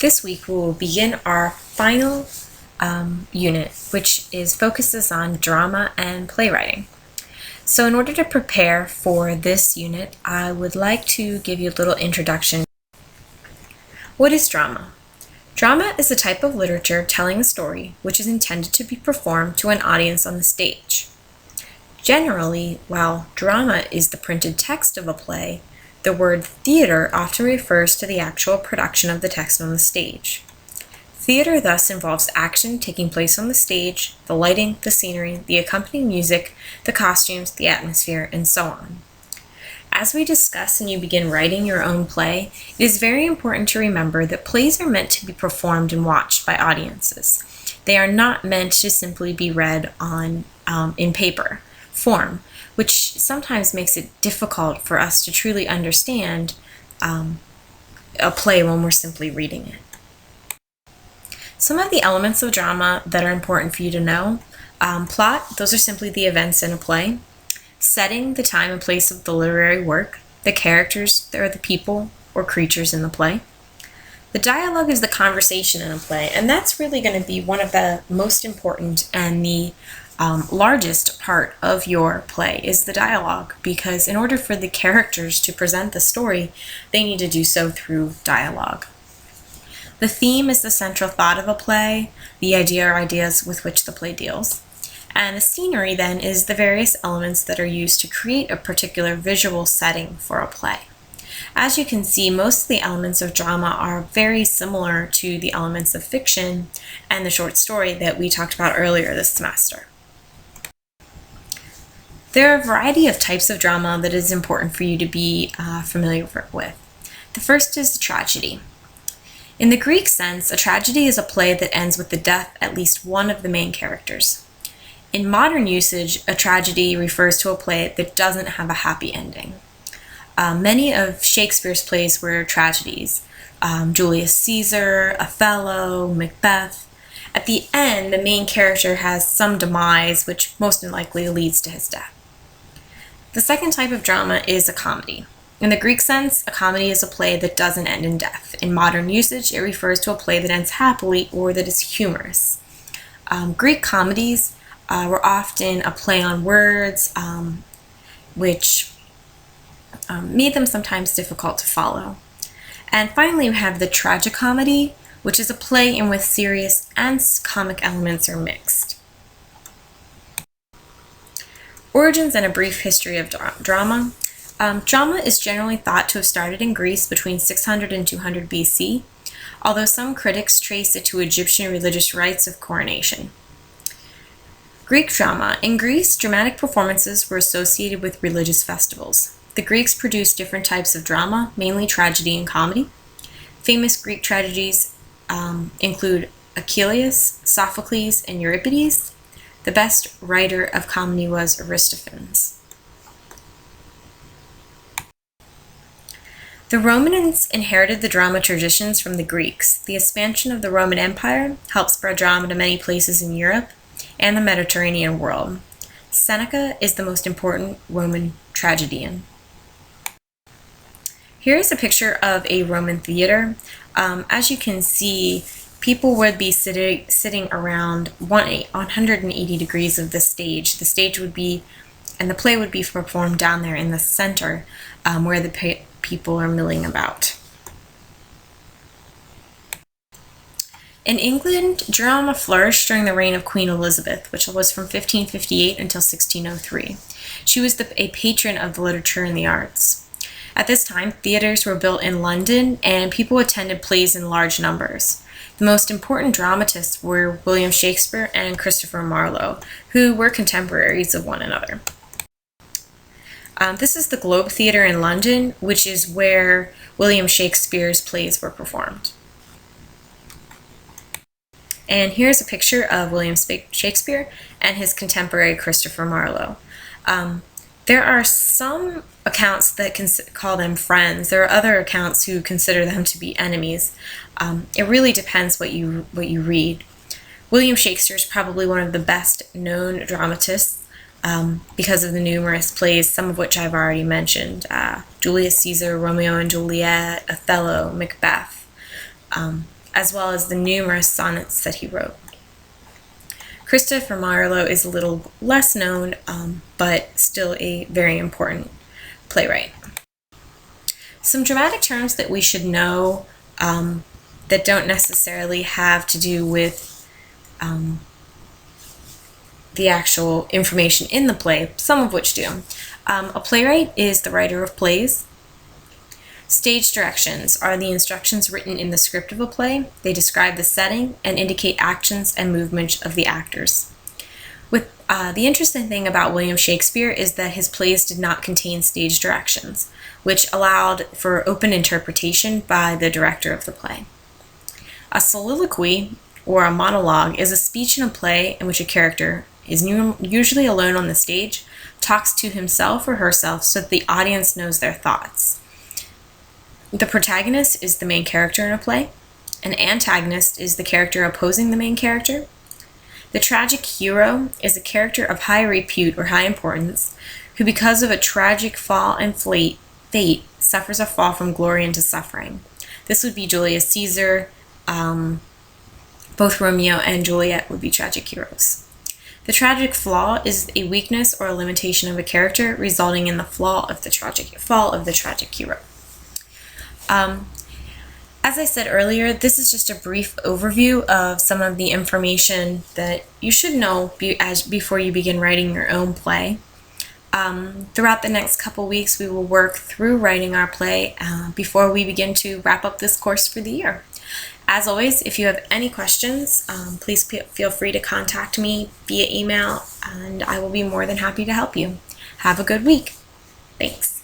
This week we will begin our final unit, which focuses on drama and playwriting. So in order to prepare for this unit, I would like to give you a little introduction. What is drama? Drama is a type of literature telling a story which is intended to be performed to an audience on the stage. Generally, while drama is the printed text of a play, the word theater often refers to the actual production of the text on the stage. Theater thus involves action taking place on the stage, the lighting, the scenery, the accompanying music, the costumes, the atmosphere, and so on. As we discuss and you begin writing your own play, it is very important to remember that plays are meant to be performed and watched by audiences. They are not meant to simply be read in paper form, which sometimes makes it difficult for us to truly understand a play when we're simply reading it. Some of the elements of drama that are important for you to know: plot, those are simply the events in a play. Setting, the time and place of the literary work. The characters, they're the people or creatures in the play. The dialogue is the conversation in a play, and that's really going to be one of the most important and the largest part of your play is the dialogue, because in order for the characters to present the story, they need to do so through dialogue. The theme is the central thought of a play, the idea or ideas with which the play deals. And the scenery then is the various elements that are used to create a particular visual setting for a play. As you can see, most of the elements of drama are very similar to the elements of fiction and the short story that we talked about earlier this semester. There are a variety of types of drama that is important for you to be familiar with. The first is the tragedy. In the Greek sense, a tragedy is a play that ends with the death of at least one of the main characters. In modern usage, a tragedy refers to a play that doesn't have a happy ending. Many of Shakespeare's plays were tragedies. Julius Caesar, Othello, Macbeth. At the end, the main character has some demise, which most likely leads to his death. The second type of drama is a comedy. In the Greek sense, a comedy is a play that doesn't end in death. In modern usage, it refers to a play that ends happily or that is humorous. Greek comedies were often a play on words, which made them sometimes difficult to follow. And finally, we have the tragicomedy, which is a play in which serious and comic elements are mixed. Origins and a brief history of drama. Drama is generally thought to have started in Greece between 600 and 200 BC, although some critics trace it to Egyptian religious rites of coronation. Greek drama. In Greece, dramatic performances were associated with religious festivals. The Greeks produced different types of drama, mainly tragedy and comedy. Famous Greek tragedies include Achilles, Sophocles, and Euripides. The best writer of comedy was Aristophanes. The Romans inherited the drama traditions from the Greeks. The expansion of the Roman Empire helped spread drama to many places in Europe and the Mediterranean world. Seneca is the most important Roman tragedian. Here is a picture of a Roman theater. As you can see, people would be sitting around 180 degrees of the stage. The stage would be, and the play would be performed down there in the center where the people are milling about. In England, drama flourished during the reign of Queen Elizabeth, which was from 1558 until 1603. She was a patron of the literature and the arts. At this time, theaters were built in London, and people attended plays in large numbers. The most important dramatists were William Shakespeare and Christopher Marlowe, who were contemporaries of one another. This is the Globe Theatre in London, which is where William Shakespeare's plays were performed. And here's a picture of William Shakespeare and his contemporary Christopher Marlowe. There are some accounts that can call them friends. There are other accounts who consider them to be enemies. It really depends what you read. William Shakespeare is probably one of the best known dramatists because of the numerous plays, some of which I've already mentioned. Julius Caesar, Romeo and Juliet, Othello, Macbeth. as well as the numerous sonnets that he wrote. Christopher Marlowe is a little less known, but still a very important playwright. Some dramatic terms that we should know that don't necessarily have to do with the actual information in the play, some of which do. A playwright is the writer of plays. Stage directions are the instructions written in the script of a play. They describe the setting and indicate actions and movements of the actors. The interesting thing about William Shakespeare is that his plays did not contain stage directions, which allowed for open interpretation by the director of the play. A soliloquy, or a monologue, is a speech in a play in which a character is usually alone on the stage, talks to himself or herself so that the audience knows their thoughts. The protagonist is the main character in a play. An antagonist is the character opposing the main character. The tragic hero is a character of high repute or high importance who, because of a tragic fall and fate, suffers a fall from glory into suffering. This would be Julius Caesar. Both Romeo and Juliet would be tragic heroes. The tragic flaw is a weakness or a limitation of a character, resulting in the fall of the tragic hero. As I said earlier, this is just a brief overview of some of the information that you should know before you begin writing your own play. Throughout the next couple weeks, we will work through writing our play before we begin to wrap up this course for the year. As always, if you have any questions, please feel free to contact me via email, and I will be more than happy to help you. Have a good week. Thanks.